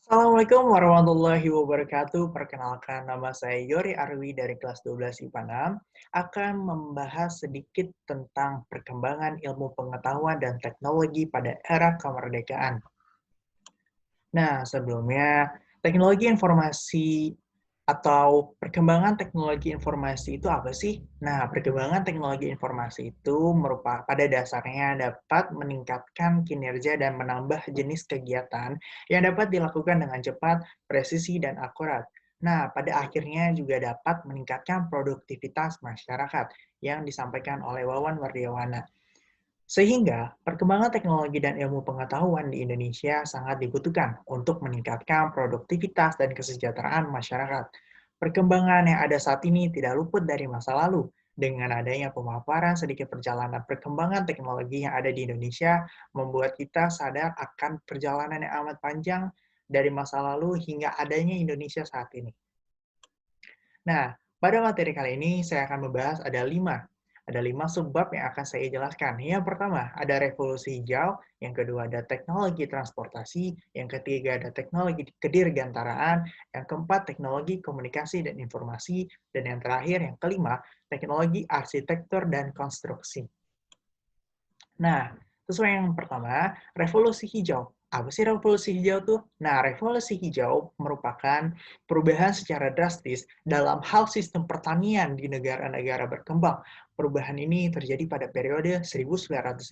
Assalamualaikum warahmatullahi wabarakatuh. Perkenalkan, nama saya Yori Arwi dari kelas 12 IPA 6, akan membahas sedikit tentang perkembangan ilmu pengetahuan dan teknologi pada era kemerdekaan. Nah, sebelumnya, teknologi informasi atau perkembangan teknologi informasi itu apa sih? Nah, perkembangan teknologi informasi itu merupakan pada dasarnya dapat meningkatkan kinerja dan menambah jenis kegiatan yang dapat dilakukan dengan cepat, presisi, dan akurat. Nah, pada akhirnya juga dapat meningkatkan produktivitas masyarakat yang disampaikan oleh Wawan Wardiawana. Sehingga, perkembangan teknologi dan ilmu pengetahuan di Indonesia sangat dibutuhkan untuk meningkatkan produktivitas dan kesejahteraan masyarakat. Perkembangan yang ada saat ini tidak luput dari masa lalu. Dengan adanya pemaparan sedikit perjalanan perkembangan teknologi yang ada di Indonesia, membuat kita sadar akan perjalanan yang amat panjang dari masa lalu hingga adanya Indonesia saat ini. Nah, pada materi kali ini saya akan membahas ada lima subbab yang akan saya jelaskan. Yang pertama, ada revolusi hijau, yang kedua ada teknologi transportasi, yang ketiga ada teknologi kedirgantaraan, yang keempat teknologi komunikasi dan informasi, dan yang terakhir, yang kelima, teknologi arsitektur dan konstruksi. Nah, sesuai yang pertama, revolusi hijau. Apa sih revolusi hijau tuh? Nah, revolusi hijau merupakan perubahan secara drastis dalam hal sistem pertanian di negara-negara berkembang. Perubahan ini terjadi pada periode 1950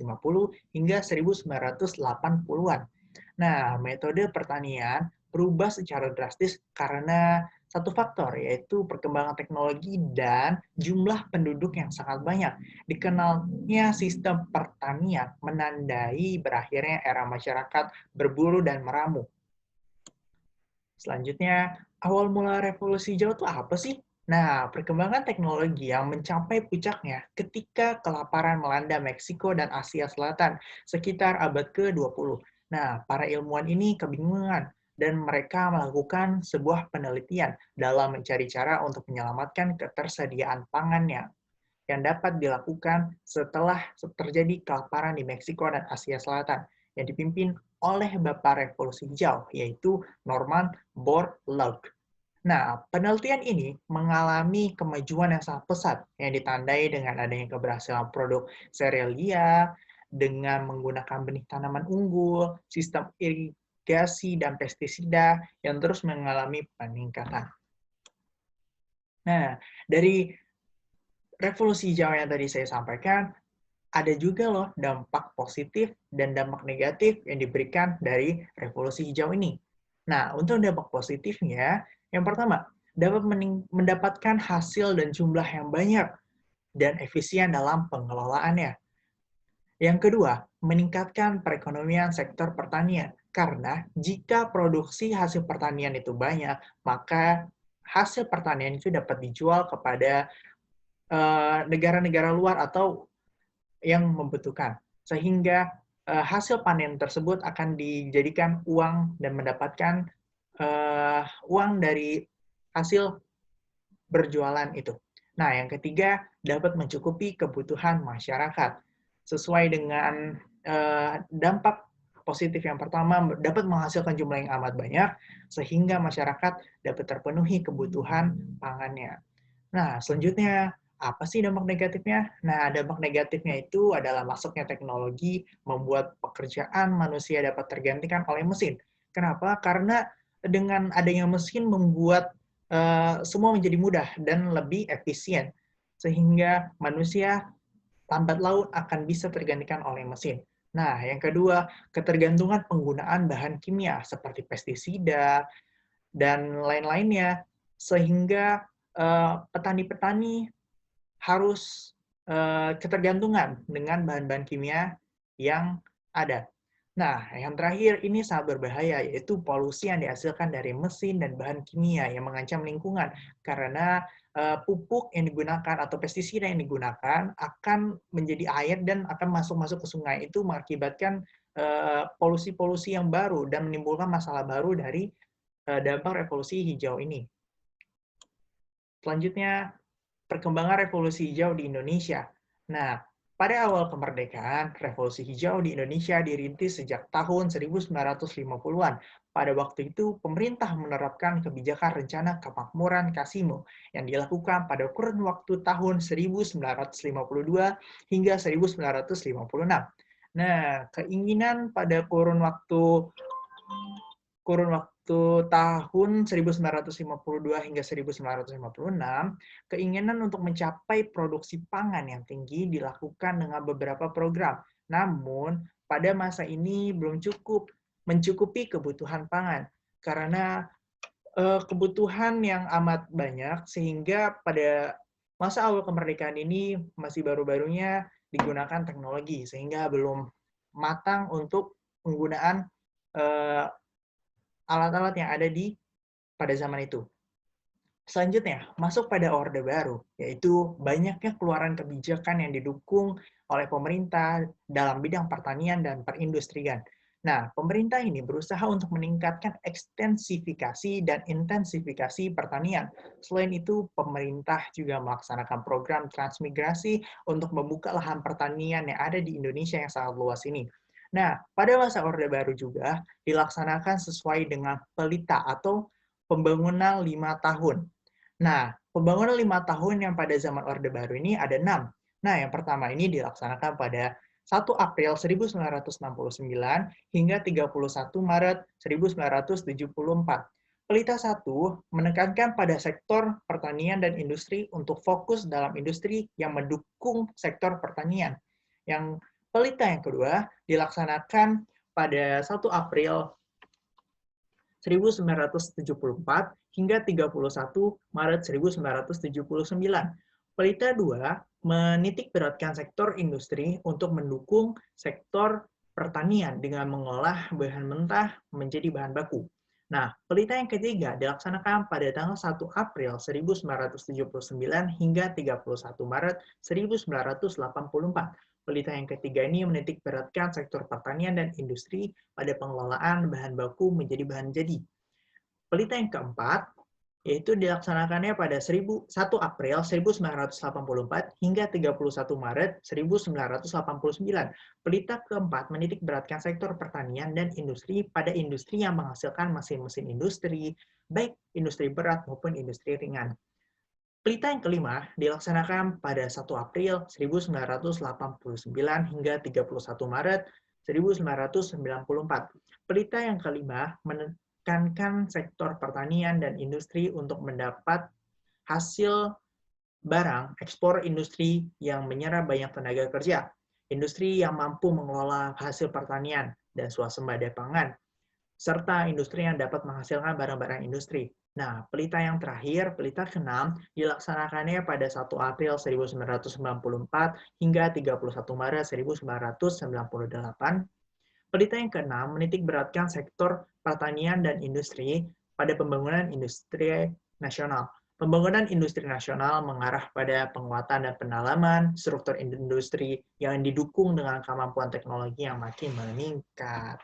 hingga 1980-an. Nah, metode pertanian berubah secara drastis karena satu faktor, yaitu perkembangan teknologi dan jumlah penduduk yang sangat banyak. Dikenalnya sistem pertanian menandai berakhirnya era masyarakat berburu dan meramu. Selanjutnya, awal mula revolusi hijau itu apa sih? Nah, perkembangan teknologi yang mencapai puncaknya ketika kelaparan melanda Meksiko dan Asia Selatan sekitar abad ke-20. Nah, para ilmuwan ini kebingungan dan mereka melakukan sebuah penelitian dalam mencari cara untuk menyelamatkan ketersediaan pangannya yang dapat dilakukan setelah terjadi kelaparan di Meksiko dan Asia Selatan yang dipimpin oleh Bapak Revolusi Hijau, yaitu Norman Borlaug. Nah, penelitian ini mengalami kemajuan yang sangat pesat yang ditandai dengan adanya keberhasilan produk serealia dengan menggunakan benih tanaman unggul, sistem irigasi dan pestisida yang terus mengalami peningkatan. Nah, dari revolusi hijau yang tadi saya sampaikan, ada juga loh dampak positif dan dampak negatif yang diberikan dari revolusi hijau ini. Nah, untuk dampak positifnya, yang pertama, dapat mendapatkan hasil dan jumlah yang banyak dan efisien dalam pengelolaannya. Yang kedua, meningkatkan perekonomian sektor pertanian. Karena jika produksi hasil pertanian itu banyak, maka hasil pertanian itu dapat dijual kepada negara-negara luar atau yang membutuhkan. Sehingga hasil panen tersebut akan dijadikan uang dan mendapatkan uang dari hasil berjualan itu. Nah, yang ketiga, dapat mencukupi kebutuhan masyarakat. Sesuai dengan dampak positif yang pertama, dapat menghasilkan jumlah yang amat banyak, sehingga masyarakat dapat terpenuhi kebutuhan pangannya. Nah, selanjutnya, apa sih dampak negatifnya? Nah, dampak negatifnya itu adalah masuknya teknologi membuat pekerjaan manusia dapat tergantikan oleh mesin. Kenapa? Karena dengan adanya mesin membuat semua menjadi mudah dan lebih efisien. Sehingga manusia lambat laun akan bisa tergantikan oleh mesin. Nah, yang kedua, ketergantungan penggunaan bahan kimia seperti pestisida dan lain-lainnya, sehingga petani-petani harus ketergantungan dengan bahan-bahan kimia yang ada. Nah, yang terakhir ini sangat berbahaya, yaitu polusi yang dihasilkan dari mesin dan bahan kimia yang mengancam lingkungan, karena pupuk yang digunakan atau pestisida yang digunakan akan menjadi air dan akan masuk-masuk ke sungai, itu mengakibatkan polusi-polusi yang baru dan menimbulkan masalah baru dari dampak revolusi hijau ini. Selanjutnya, perkembangan revolusi hijau di Indonesia. Nah, Pada awal kemerdekaan, revolusi hijau di Indonesia dirintis sejak tahun 1950-an. Pada waktu itu, pemerintah menerapkan kebijakan rencana kemakmuran Kasino yang dilakukan pada kurun waktu tahun 1952 hingga 1956. Nah, keinginan pada kurun waktu tahun 1952 hingga 1956, keinginan untuk mencapai produksi pangan yang tinggi dilakukan dengan beberapa program. Namun, pada masa ini belum cukup mencukupi kebutuhan pangan karena kebutuhan yang amat banyak sehingga pada masa awal kemerdekaan ini masih baru-barunya digunakan teknologi sehingga belum matang untuk penggunaan eh, alat-alat yang ada pada zaman itu. Selanjutnya, masuk pada Orde Baru, yaitu banyaknya keluaran kebijakan yang didukung oleh pemerintah dalam bidang pertanian dan perindustrian. Nah, pemerintah ini berusaha untuk meningkatkan ekstensifikasi dan intensifikasi pertanian. Selain itu, pemerintah juga melaksanakan program transmigrasi untuk membuka lahan pertanian yang ada di Indonesia yang sangat luas ini. Nah, pada masa Orde Baru juga dilaksanakan sesuai dengan pelita atau pembangunan 5 tahun. Nah, pembangunan 5 tahun yang pada zaman Orde Baru ini ada 6. Nah, yang pertama ini dilaksanakan pada 1 April 1969 hingga 31 Maret 1974. Pelita 1 menekankan pada sektor pertanian dan industri untuk fokus dalam industri yang mendukung sektor pertanian. Yang pelita yang kedua dilaksanakan pada 1 April 1974 hingga 31 Maret 1979. Pelita 2 menitikberatkan sektor industri untuk mendukung sektor pertanian dengan mengolah bahan mentah menjadi bahan baku. Nah, pelita yang ketiga dilaksanakan pada tanggal 1 April 1979 hingga 31 Maret 1984. Pelita yang ketiga ini menitikberatkan sektor pertanian dan industri pada pengelolaan bahan baku menjadi bahan jadi. Pelita yang keempat, yaitu dilaksanakannya pada 1 April 1984 hingga 31 Maret 1989. Pelita keempat menitik beratkan sektor pertanian dan industri pada industri yang menghasilkan mesin-mesin industri, baik industri berat maupun industri ringan. Pelita yang kelima dilaksanakan pada 1 April 1989 hingga 31 Maret 1994. Pelita yang kelima menekankan sektor pertanian dan industri untuk mendapat hasil barang ekspor industri yang menyerap banyak tenaga kerja, industri yang mampu mengelola hasil pertanian dan swasembada pangan, serta industri yang dapat menghasilkan barang-barang industri. Nah, pelita yang terakhir, pelita ke-6, dilaksanakannya pada 1 April 1994 hingga 31 Maret 1998. Pelita yang ke-6 menitik beratkan sektor pertanian dan industri pada pembangunan industri nasional. Pembangunan industri nasional mengarah pada penguatan dan pendalaman struktur industri yang didukung dengan kemampuan teknologi yang makin meningkat.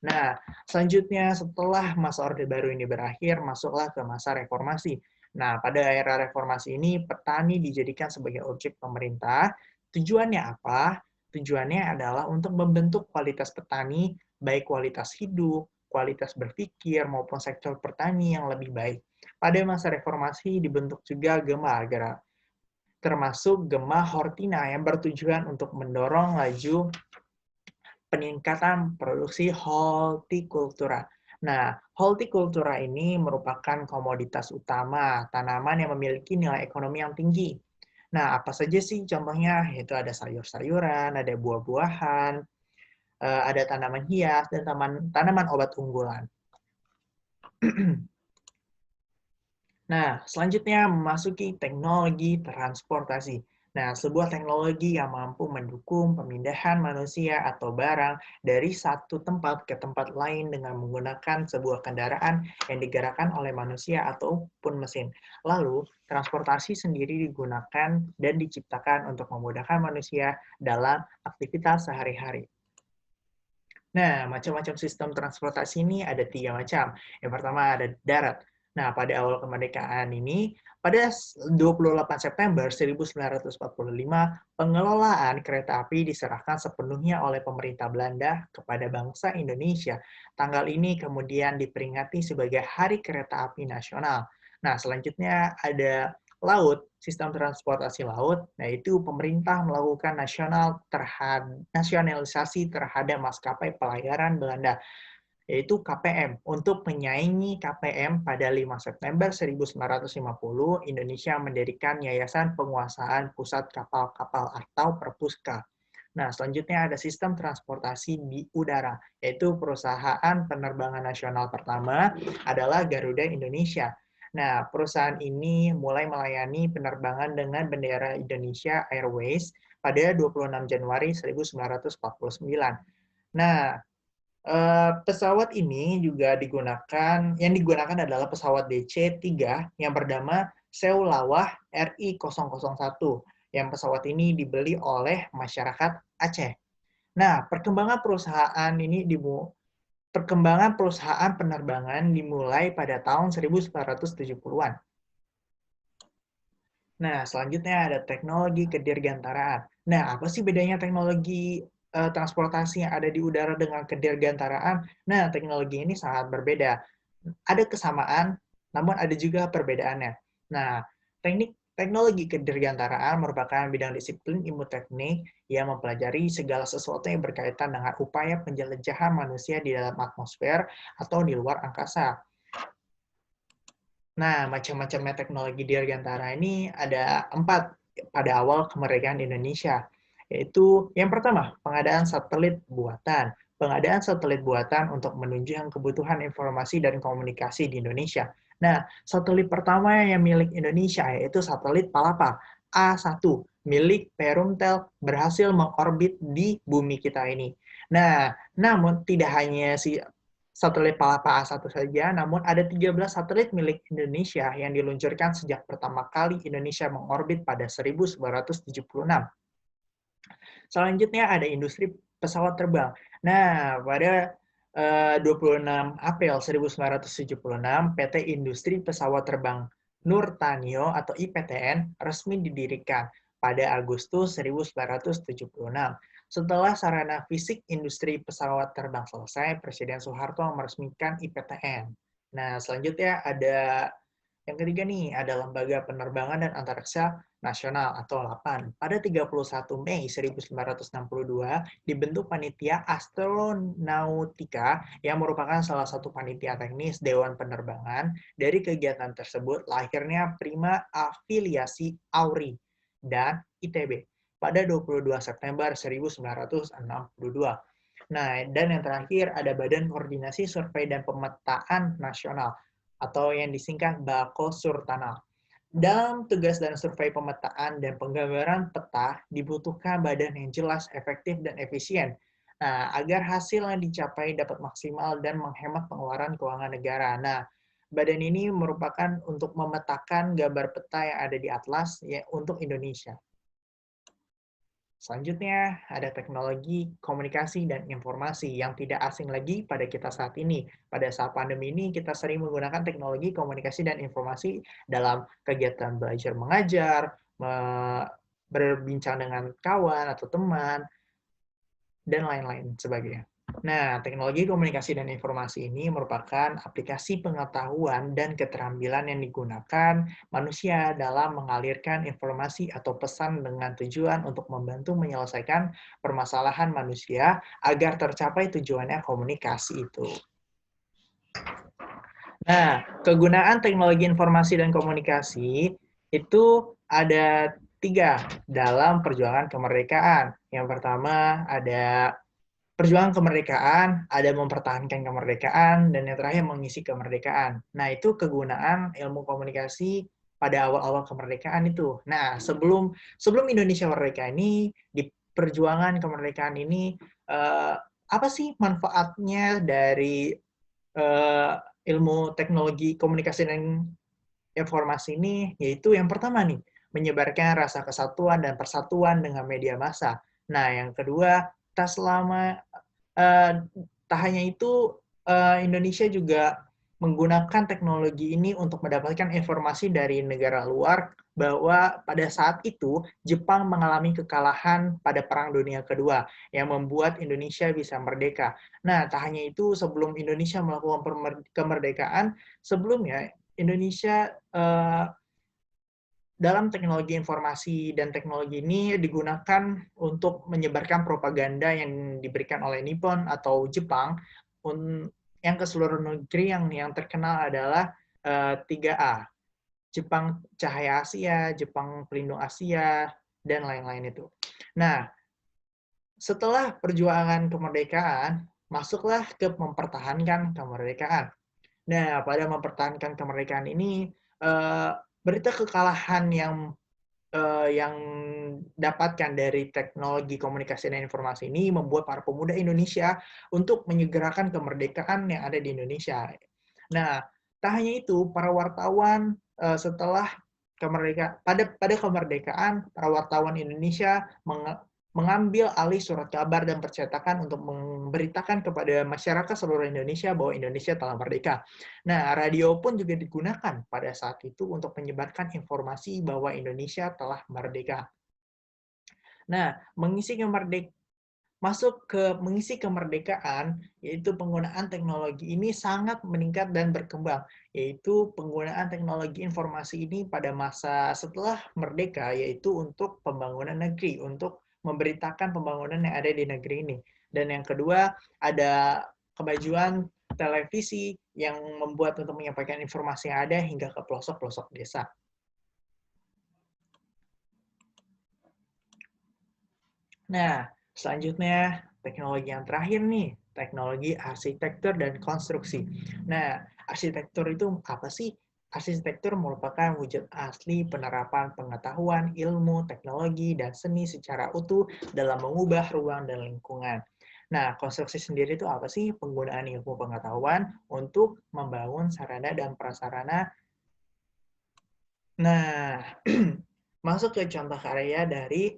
Nah, selanjutnya setelah masa Orde Baru ini berakhir, masuklah ke masa reformasi. Nah, pada era reformasi ini, petani dijadikan sebagai objek pemerintah. Tujuannya apa? Tujuannya adalah untuk membentuk kualitas petani, baik kualitas hidup, kualitas berpikir, maupun sektor petani yang lebih baik. Pada masa reformasi dibentuk juga Gema Agara, termasuk Gema Hortina yang bertujuan untuk mendorong laju peningkatan produksi hortikultura. Nah, hortikultura ini merupakan komoditas utama tanaman yang memiliki nilai ekonomi yang tinggi. Nah, apa saja sih contohnya? Yaitu ada sayur-sayuran, ada buah-buahan, ada tanaman hias, dan tanaman obat unggulan. Nah, selanjutnya memasuki teknologi transportasi. Nah, sebuah teknologi yang mampu mendukung pemindahan manusia atau barang dari satu tempat ke tempat lain dengan menggunakan sebuah kendaraan yang digerakkan oleh manusia ataupun mesin. Lalu, transportasi sendiri digunakan dan diciptakan untuk memudahkan manusia dalam aktivitas sehari-hari. Nah, macam-macam sistem transportasi ini ada 3 macam. Yang pertama ada darat. Nah, pada awal kemerdekaan ini, pada 28 September 1945, pengelolaan kereta api diserahkan sepenuhnya oleh pemerintah Belanda kepada bangsa Indonesia. Tanggal ini kemudian diperingati sebagai Hari Kereta Api Nasional. Nah, selanjutnya ada laut, sistem transportasi laut, yaitu pemerintah melakukan nasionalisasi terhadap maskapai pelayaran Belanda, yaitu KPM. Untuk menyaingi KPM, pada 5 September 1950, Indonesia mendirikan Yayasan Penguasaan Pusat Kapal-Kapal atau Perpuska. Nah, selanjutnya ada sistem transportasi di udara, yaitu perusahaan penerbangan nasional pertama adalah Garuda Indonesia. Nah, perusahaan ini mulai melayani penerbangan dengan bendera Indonesia Airways pada 26 Januari 1949. Nah, pesawat ini juga yang digunakan adalah pesawat DC-3 yang bernama Seulawah RI-001, yang pesawat ini dibeli oleh masyarakat Aceh. Nah, perkembangan perusahaan penerbangan dimulai pada tahun 1970-an. Nah, selanjutnya ada teknologi kedirgantaraan. Nah, apa sih bedanya teknologi transportasi yang ada di udara dengan kedirgantaraan? Nah, teknologi ini sangat berbeda. Ada kesamaan, namun ada juga perbedaannya. Nah, teknologi kedirgantaraan merupakan bidang disiplin ilmu teknik yang mempelajari segala sesuatu yang berkaitan dengan upaya penjelajahan manusia di dalam atmosfer atau di luar angkasa. Nah, macam-macamnya teknologi dirgantara ini ada 4 pada awal kemerdekaan Indonesia, yaitu yang pertama, pengadaan satelit buatan. Pengadaan satelit buatan untuk menunjang kebutuhan informasi dan komunikasi di Indonesia. Nah, satelit pertama yang milik Indonesia yaitu satelit Palapa A1 milik Perumtel berhasil mengorbit di bumi kita ini. Nah, namun tidak hanya satelit Palapa A1 saja, namun ada 13 satelit milik Indonesia yang diluncurkan sejak pertama kali Indonesia mengorbit pada 1976. Selanjutnya ada industri pesawat terbang. Nah, pada 26 April 1976, PT Industri Pesawat Terbang Nurtanio atau IPTN resmi didirikan pada Agustus 1976. Setelah sarana fisik industri pesawat terbang selesai, Presiden Soeharto meresmikan IPTN. Nah, selanjutnya ada yang ketiga nih, ada Lembaga Penerbangan dan Antariksa Nasional atau LAPAN. Pada 31 Mei 1962, dibentuk Panitia Astronautika yang merupakan salah satu panitia teknis Dewan Penerbangan. Dari kegiatan tersebut, lahirnya Prima Afiliasi AURI dan ITB pada 22 September 1962. Nah, dan yang terakhir ada Badan Koordinasi Survei dan Pemetaan Nasional atau yang disingkat BAKO Surtanal. Dalam tugas dan survei pemetaan dan penggambaran peta dibutuhkan badan yang jelas, efektif, dan efisien. Nah, agar hasil yang dicapai dapat maksimal dan menghemat pengeluaran keuangan negara. Nah, badan ini merupakan untuk memetakan gambar peta yang ada di atlas ya, untuk Indonesia. Selanjutnya, ada teknologi komunikasi dan informasi yang tidak asing lagi pada kita saat ini. Pada saat pandemi ini, kita sering menggunakan teknologi komunikasi dan informasi dalam kegiatan belajar mengajar, berbincang dengan kawan atau teman, dan lain-lain sebagainya. Nah, teknologi komunikasi dan informasi ini merupakan aplikasi pengetahuan dan keterampilan yang digunakan manusia dalam mengalirkan informasi atau pesan dengan tujuan untuk membantu menyelesaikan permasalahan manusia agar tercapai tujuannya komunikasi itu. Nah, kegunaan teknologi informasi dan komunikasi itu ada 3 dalam perjuangan kemerdekaan. Yang pertama ada perjuangan kemerdekaan, ada mempertahankan kemerdekaan, dan yang terakhir mengisi kemerdekaan. Nah, itu kegunaan ilmu komunikasi pada awal-awal kemerdekaan itu. Nah, sebelum Indonesia merdeka ini, di perjuangan kemerdekaan ini, apa sih manfaatnya dari ilmu teknologi komunikasi dan informasi ini? Yaitu yang pertama nih, menyebarkan rasa kesatuan dan persatuan dengan media massa. Nah, yang kedua, tak hanya itu, Indonesia juga menggunakan teknologi ini untuk mendapatkan informasi dari negara luar bahwa pada saat itu Jepang mengalami kekalahan pada Perang Dunia Kedua yang membuat Indonesia bisa merdeka. Nah, tak hanya itu, sebelum Indonesia melakukan kemerdekaan, sebelumnya Indonesia dalam teknologi informasi dan teknologi ini digunakan untuk menyebarkan propaganda yang diberikan oleh Nippon atau Jepang yang ke seluruh negeri yang terkenal adalah 3A. Jepang Cahaya Asia, Jepang Pelindung Asia, dan lain-lain itu. Nah, setelah perjuangan kemerdekaan, masuklah ke mempertahankan kemerdekaan. Nah, pada mempertahankan kemerdekaan ini, berita kekalahan yang dapatkan dari teknologi komunikasi dan informasi ini membuat para pemuda Indonesia untuk menyegerakan kemerdekaan yang ada di Indonesia. Nah, tak hanya itu, para wartawan setelah pada kemerdekaan, para wartawan Indonesia mengambil alih surat kabar dan percetakan untuk memberitakan kepada masyarakat seluruh Indonesia bahwa Indonesia telah merdeka. Nah, radio pun juga digunakan pada saat itu untuk menyebarkan informasi bahwa Indonesia telah merdeka. Nah, mengisi kemerdekaan, yaitu penggunaan teknologi ini sangat meningkat dan berkembang, yaitu penggunaan teknologi informasi ini pada masa setelah merdeka, yaitu untuk pembangunan negeri, untuk memberitakan pembangunan yang ada di negeri ini. Dan yang kedua, ada kemajuan televisi yang membuat untuk menyampaikan informasi yang ada hingga ke pelosok-pelosok desa. Nah, selanjutnya teknologi yang terakhir nih, teknologi arsitektur dan konstruksi. Nah, arsitektur itu apa sih? Arsitektur merupakan wujud asli penerapan pengetahuan, ilmu, teknologi, dan seni secara utuh dalam mengubah ruang dan lingkungan. Nah, konstruksi sendiri itu apa sih? Penggunaan ilmu pengetahuan untuk membangun sarana dan prasarana. Nah, masuk ke contoh karya dari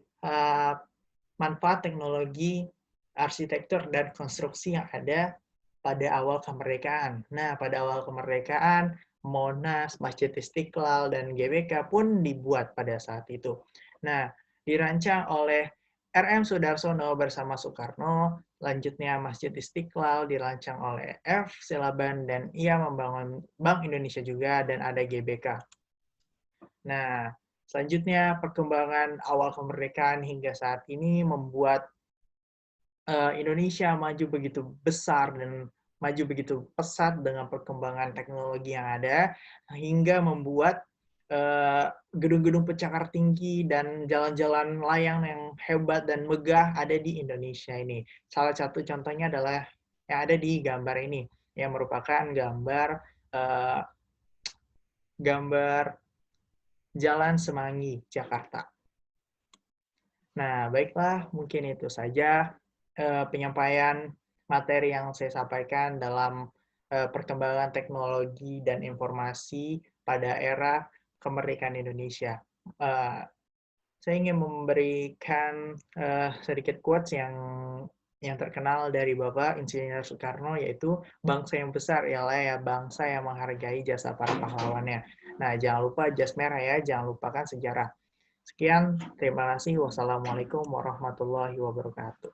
manfaat teknologi arsitektur dan konstruksi yang ada pada awal kemerdekaan. Nah, pada awal kemerdekaan, Monas, Masjid Istiqlal, dan GBK pun dibuat pada saat itu. Nah, dirancang oleh RM Sudarsono bersama Soekarno, lanjutnya Masjid Istiqlal dirancang oleh F. Silaban, dan ia membangun Bank Indonesia juga, dan ada GBK. Nah, selanjutnya perkembangan awal kemerdekaan hingga saat ini membuat Indonesia maju begitu besar dan maju begitu pesat dengan perkembangan teknologi yang ada, hingga membuat gedung-gedung pencakar tinggi dan jalan-jalan layang yang hebat dan megah ada di Indonesia ini. Salah satu contohnya adalah yang ada di gambar ini, yang merupakan gambar Jalan Semanggi, Jakarta. Nah, baiklah, mungkin itu saja penyampaian materi yang saya sampaikan dalam perkembangan teknologi dan informasi pada era kemerdekaan Indonesia. Saya ingin memberikan sedikit quotes yang terkenal dari Bapak Insinyur Soekarno, yaitu bangsa yang besar ialah ya bangsa yang menghargai jasa para pahlawannya. Nah, jangan lupa jas merah ya, jangan lupakan sejarah. Sekian, terima kasih. Wassalamualaikum warahmatullahi wabarakatuh.